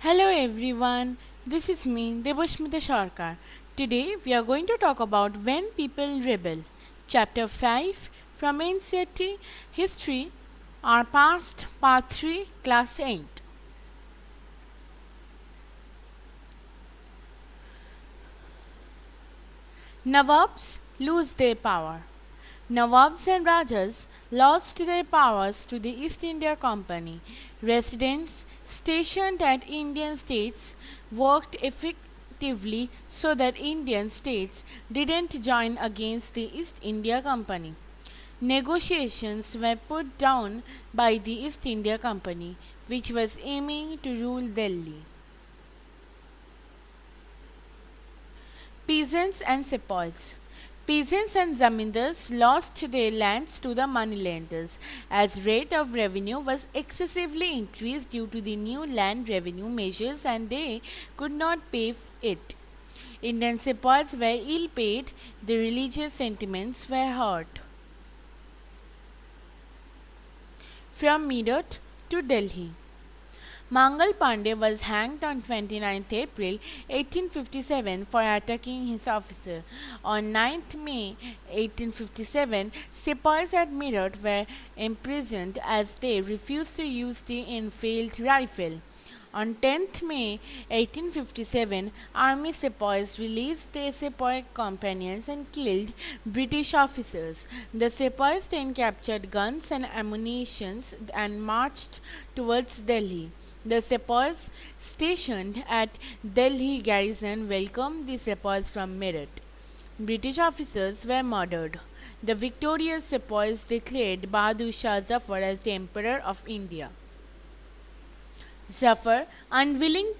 Hello everyone, this is me Debashmita Sarkar. Today we are going to talk about When People Rebel, Chapter 5 from NCERT History, Our Past, Part 3, Class 8. Nawabs lose their power. Nawabs and Rajas lost their powers to the East India Company. Residents stationed at Indian states worked effectively so that Indian states didn't join against the East India Company. Negotiations were put down by the East India Company, which was aiming to rule Delhi. Peasants and sepoys. Peasants and zamindars lost their lands to the moneylenders as rate of revenue was excessively increased due to the new land revenue measures and they could not pay it. Indian sepoys were ill paid, the religious sentiments were hurt. From Meerut to Delhi. Mangal Pandey was hanged on 29th April 1857 for attacking his officer. On 9th May 1857, sepoys at Meerut were imprisoned as they refused to use the Enfield rifle. On 10th May 1857, army sepoys released their sepoy companions and killed British officers. The sepoys then captured guns and ammunition and marched towards Delhi. The sepoys stationed at Delhi garrison welcomed the sepoys from Meerut. British officers were murdered. The victorious sepoys declared Bahadur Shah Zafar as the Emperor of India. Zafar unwillingly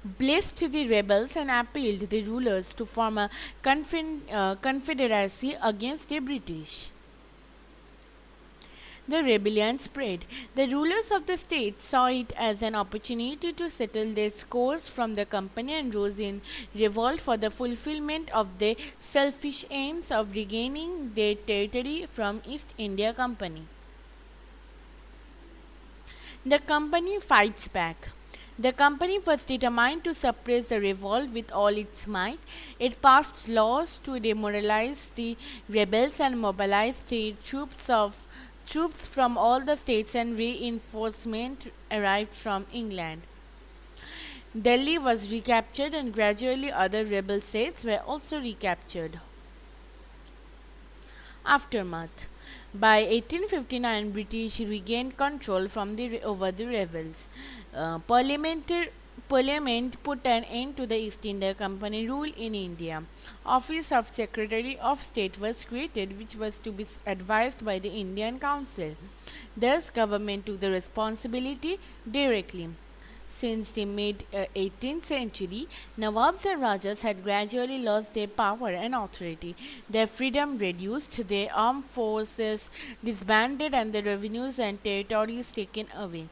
blessed the rebels and appealed the rulers to form a confederacy against the British. The rebellion spread. The rulers of the state saw it as an opportunity to settle their scores from the company and rose in revolt for the fulfillment of their selfish aims of regaining their territory from East India Company. The company fights back. The company was determined to suppress the revolt with all its might. It passed laws to demoralize the rebels and mobilized the troops from all the states and reinforcement arrived from England. Delhi was recaptured and gradually other rebel states were also recaptured. Aftermath. By 1859, British regained control over the rebels. Parliament put an end to the East India Company rule in India. Office of Secretary of State was created, which was to be advised by the Indian Council. Thus, government took the responsibility directly. Since the mid 18th century, Nawabs and Rajas had gradually lost their power and authority. Their freedom reduced, their armed forces disbanded, and their revenues and territories taken away.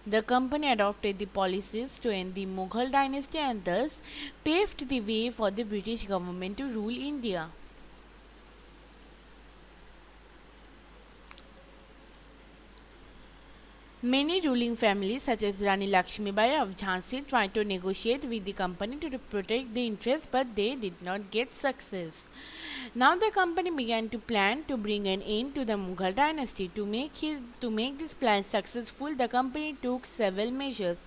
The company adopted the policies to end the Mughal dynasty and thus paved the way for the British government to rule India. Many ruling families, such as Rani Lakshmibai of Jhansi, tried to negotiate with the company to protect the interests, but they did not get success. Now the company began to plan to bring an end to the Mughal dynasty. To make this plan successful, the company took several measures.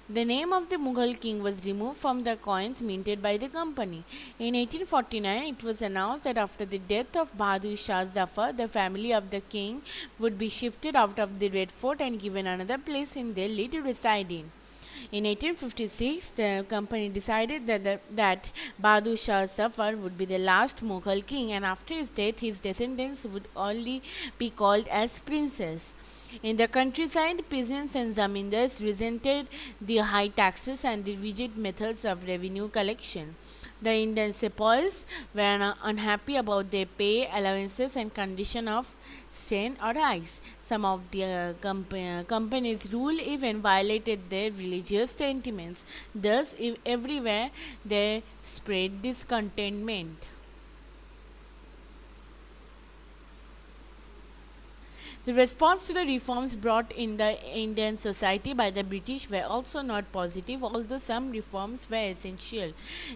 The name of the Mughal king was removed from the coins minted by the company. In 1849, it was announced that after the death of Bahadur Shah Zafar, the family of the king would be shifted out of the Red Fort and given another place in Delhi to reside in. In 1856, the company decided that Bahadur Shah Zafar would be the last Mughal king, and after his death, his descendants would only be called as princes. In the countryside, peasants and zamindars resented the high taxes and the rigid methods of revenue collection. The Indian sepoys were unhappy about their pay, allowances, and condition of sand or ice. Some of the company's rule even violated their religious sentiments. Thus, everywhere they spread discontentment. The response to the reforms brought in the Indian society by the British were also not positive, although some reforms were essential.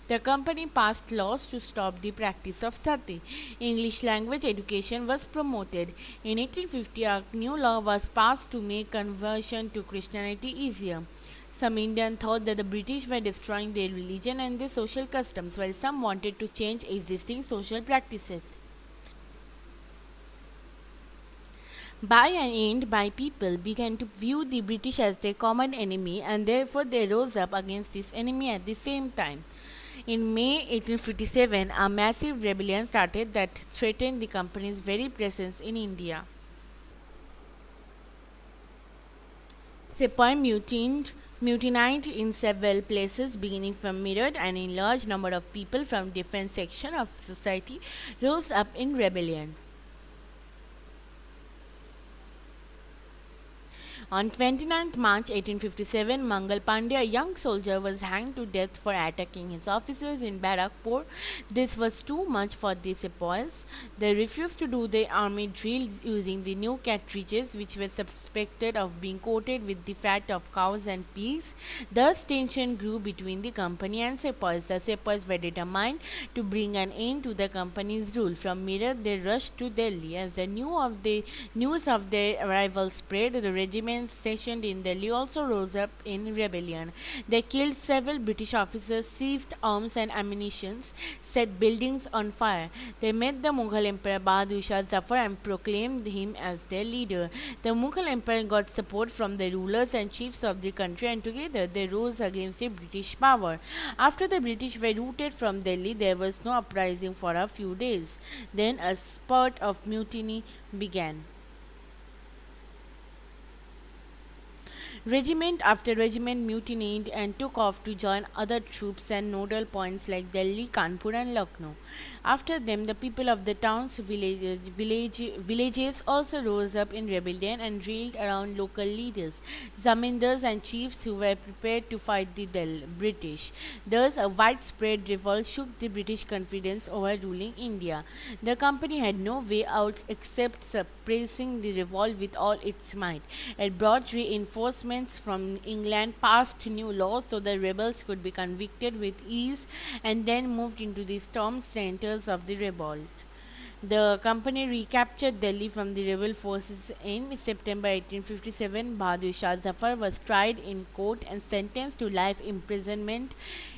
The company passed laws to stop the practice of sati. English language education was promoted. In 1850, a new law was passed to make conversion to Christianity easier. Some Indians thought that the British were destroying their religion and their social customs, while some wanted to change existing social practices. By and end, by people began to view the British as their common enemy, and therefore they rose up against this enemy at the same time. In May 1857, a massive rebellion started that threatened the company's very presence in India. Sepoy mutined in several places, beginning from Meerut, and a large number of people from different sections of society rose up in rebellion. On 29th March 1857, Mangal Pandey, a young soldier, was hanged to death for attacking his officers in Barakpur. This was too much for the sepoys. They refused to do the army drills using the new cartridges, which were suspected of being coated with the fat of cows and pigs. Thus, tension grew between the company and sepoys. The sepoys were determined to bring an end to the company's rule. From Meerut, they rushed to Delhi. As the news of their arrival spread, the regiment stationed in Delhi also rose up in rebellion. They killed several British officers, seized arms and ammunition, set buildings on fire. They met the Mughal Emperor Bahadur Shah Zafar and proclaimed him as their leader. The Mughal Emperor got support from the rulers and chiefs of the country, and together they rose against the British power. After the British were routed from Delhi, there was no uprising for a few days. Then a spurt of mutiny began. Regiment after regiment mutinied and took off to join other troops and nodal points like Delhi, Kanpur, and Lucknow. After them, the people of the towns, villages also rose up in rebellion and railed around local leaders, zamindars, and chiefs who were prepared to fight the British. Thus, a widespread revolt shook the British confidence over ruling India. The company had no way out except suppressing the revolt with all its might. It brought reinforcements from England, passed new laws so the rebels could be convicted with ease, and then moved into the storm centers of the revolt. The company recaptured Delhi from the rebel forces in September 1857. Bahadur Shah Zafar was tried in court and sentenced to life imprisonment.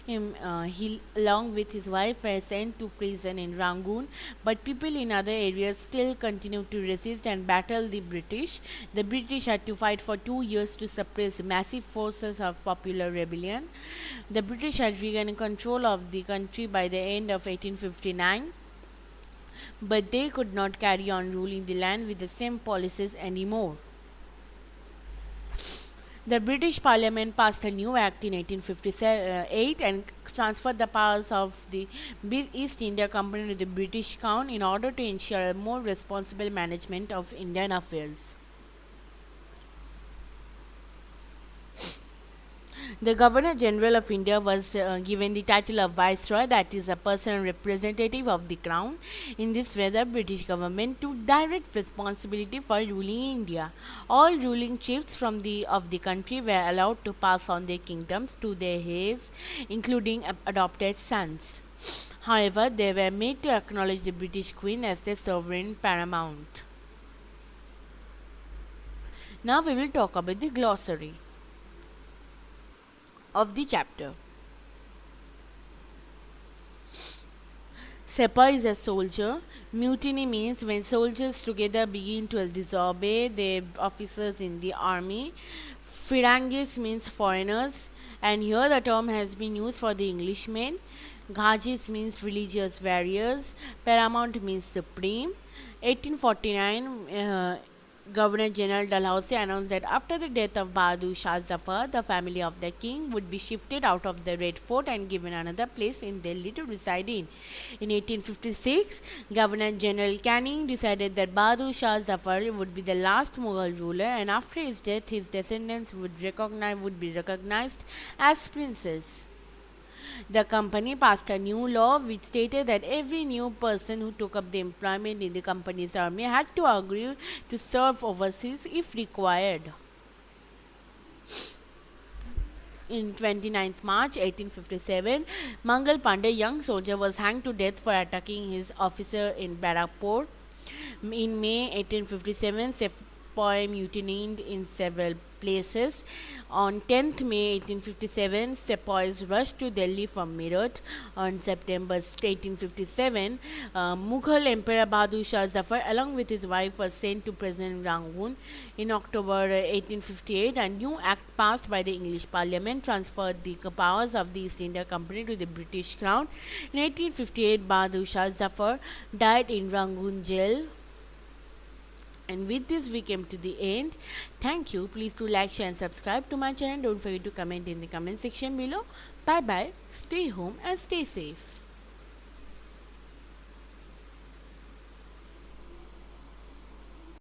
He, along with his wife, were sent to prison in Rangoon, but people in other areas still continued to resist and battle the British. The British had to fight for 2 years to suppress massive forces of popular rebellion. The British had regained control of the country by the end of 1859. But they could not carry on ruling the land with the same policies anymore. The British Parliament passed a new act in 1858 and transferred the powers of the East India Company to the British Crown in order to ensure a more responsible management of Indian affairs. The Governor General of India was given the title of Viceroy, that is, a personal representative of the Crown. In this way, the British government took direct responsibility for ruling India. All ruling chiefs of the country were allowed to pass on their kingdoms to their heirs, including adopted sons. However, they were made to acknowledge the British Queen as their sovereign paramount. Now we will talk about the glossary of the chapter. Sepoy is a soldier. Mutiny means when soldiers together begin to disobey their officers in the army. Firangis means foreigners, and here the term has been used for the Englishmen. Ghajis means religious warriors. Paramount means supreme. 1849, Governor General Dalhousie announced that after the death of Bahadur Shah Zafar, the family of the king would be shifted out of the Red Fort and given another place in Delhi to reside in. In 1856, Governor General Canning decided that Bahadur Shah Zafar would be the last Mughal ruler, and after his death, his descendants would be recognized as princes. The company passed a new law which stated that every new person who took up the employment in the company's army had to agree to serve overseas if required. In 29th March 1857, Mangal Pandey, young soldier, was hanged to death for attacking his officer in Barakpur. In May 1857, Sepoy mutinied in several places. On 10th May 1857, Sepoys rushed to Delhi from Meerut. On September 1857, Mughal Emperor Bahadur Shah Zafar, along with his wife, was sent to President Rangoon. In October 1858, a new act passed by the English Parliament transferred the powers of the East India Company to the British Crown. In 1858, Bahadur Shah Zafar died in Rangoon jail. And with this, we came to the end. Thank you. Please do like, share, and subscribe to my channel. Don't forget to comment in the comment section below. Bye bye. Stay home and stay safe.